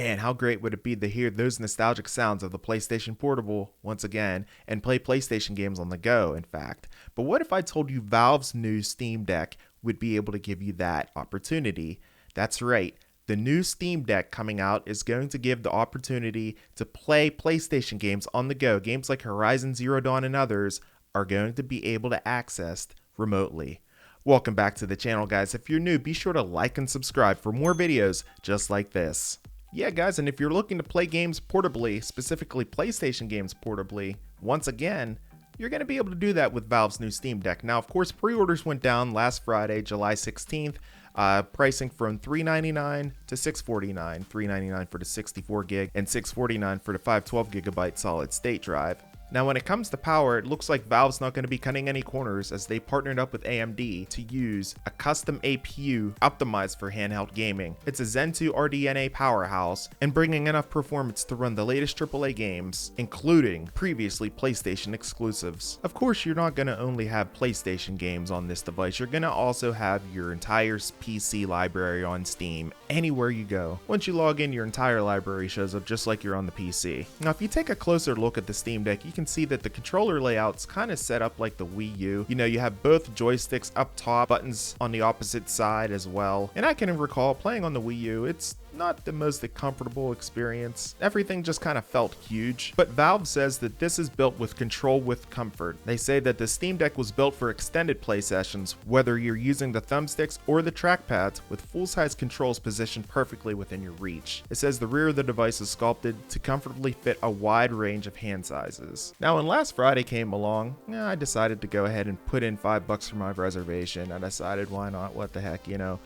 Man, how great would it be to hear those nostalgic sounds of the PlayStation Portable once again and play PlayStation games on the go, in fact. But what if I told you Valve's new Steam Deck would be able to give you that opportunity? That's right. The new Steam Deck coming out is going to give the opportunity to play PlayStation games on the go. Games like Horizon Zero Dawn and others are going to be able to access remotely. Welcome back to the channel, guys. If you're new, be sure to like and subscribe for more videos just like this. Yeah, guys, and if you're looking to play games portably, specifically PlayStation games portably, once again, you're going to be able to do that with Valve's new Steam Deck. Now, of course, pre-orders went down last Friday, July 16th, pricing from $399 to $649, $399 for the 64 gig and $649 for the 512 gigabyte solid state drive. Now, when it comes to power, it looks like Valve's not going to be cutting any corners as they partnered up with AMD to use a custom APU optimized for handheld gaming. It's a Zen 2 RDNA powerhouse and bringing enough performance to run the latest AAA games, including previously PlayStation exclusives. Of course, you're not going to only have PlayStation games on this device, you're going to also have your entire PC library on Steam anywhere you go. Once you log in, your entire library shows up just like you're on the PC. Now, if you take a closer look at the Steam Deck, you can see that the controller layout's kind of set up like the Wii U. You know, you have both joysticks up top, buttons on the opposite side as well. And I can recall playing on the Wii U, it's not the most comfortable experience. Everything just kind of felt huge. But Valve says that this is built with control with comfort. They say that the Steam Deck was built for extended play sessions, whether you're using the thumbsticks or the trackpads, with full-size controls positioned perfectly within your reach. It says the rear of the device is sculpted to comfortably fit a wide range of hand sizes. Now, when last Friday came along, I decided to go ahead and put in $5 for my reservation. I decided, why not? What the heck, you know?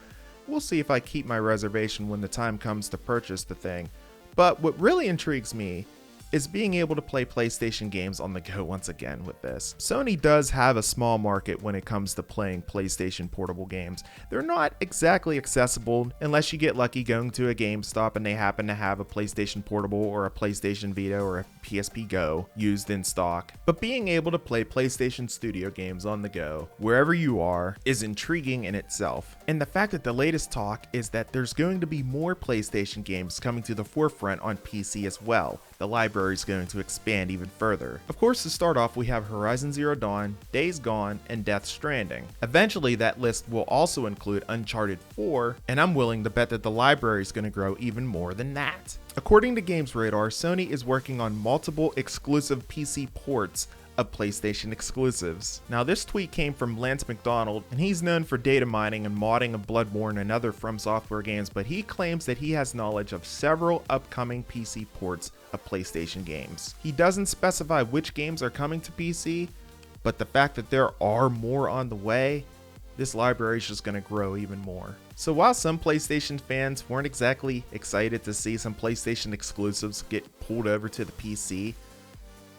We'll see if I keep my reservation when the time comes to purchase the thing. But what really intrigues me is being able to play PlayStation games on the go once again with this. Sony does have a small market when it comes to playing PlayStation portable games. They're not exactly accessible unless you get lucky going to a GameStop and they happen to have a PlayStation Portable or a PlayStation Vita or a PSP Go used in stock. But being able to play PlayStation Studio games on the go, wherever you are, is intriguing in itself. And the fact that the latest talk is that there's going to be more PlayStation games coming to the forefront on PC as well. The library is going to expand even further. Of course, to start off, we have Horizon Zero Dawn, Days Gone, and Death Stranding. Eventually, that list will also include Uncharted 4, and I'm willing to bet that the library is going to grow even more than that. According to Games Radar, Sony is working on multiple exclusive PC ports of PlayStation exclusives. Now, this tweet came from Lance McDonald, and he's known for data mining and modding of Bloodborne and other From Software games, but he claims that he has knowledge of several upcoming PC ports of PlayStation games. He doesn't specify which games are coming to PC, but the fact that there are more on the way, this library is just going to grow even more. So while some PlayStation fans weren't exactly excited to see some PlayStation exclusives get pulled over to the PC,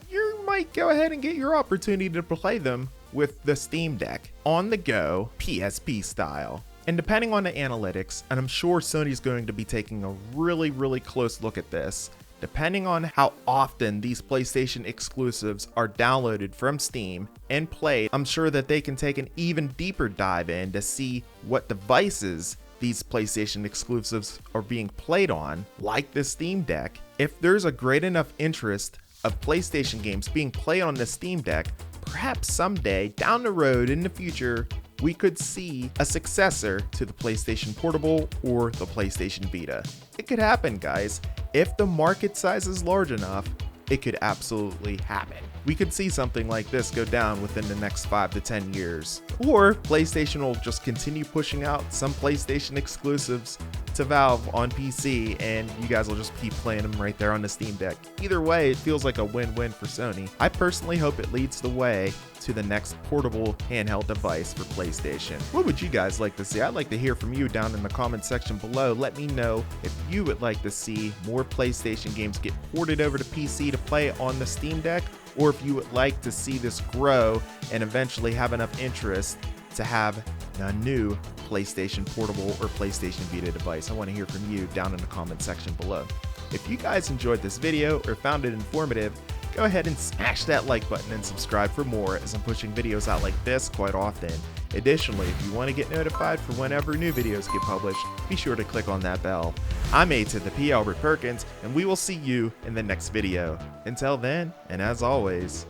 you might go ahead and get your opportunity to play them with the Steam Deck on the go, PSP style. And depending on the analytics, and I'm sure Sony's going to be taking a really close look at this, depending on how often these PlayStation exclusives are downloaded from Steam and played, I'm sure that they can take an even deeper dive in to see what devices these PlayStation exclusives are being played on, like the Steam Deck. If there's a great enough interest of PlayStation games being played on the Steam Deck, perhaps someday down the road in the future, we could see a successor to the PlayStation Portable or the PlayStation Vita. It could happen, guys. If the market size is large enough, it could absolutely happen. We could see something like this go down within the next 5 to 10 years. Or PlayStation will just continue pushing out some PlayStation exclusives to Valve on PC, and you guys will just keep playing them right there on the Steam Deck. Either way, it feels like a win-win for Sony. I personally hope it leads the way to the next portable handheld device for PlayStation. What would you guys like to see? I'd like to hear from you down in the comment section below. Let me know if you would like to see more PlayStation games get ported over to PC to play on the Steam Deck, or if you would like to see this grow and eventually have enough interest to have a new PlayStation Portable or PlayStation Vita device. I want to hear from you down in the comment section below. If you guys enjoyed this video or found it informative, go ahead and smash that like button and subscribe for more, as I'm pushing videos out like this quite often. Additionally, if you want to get notified for whenever new videos get published, be sure to click on that bell. I'm Aiden the P. Albert Perkins, and we will see you in the next video. Until then, and as always,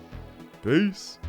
peace.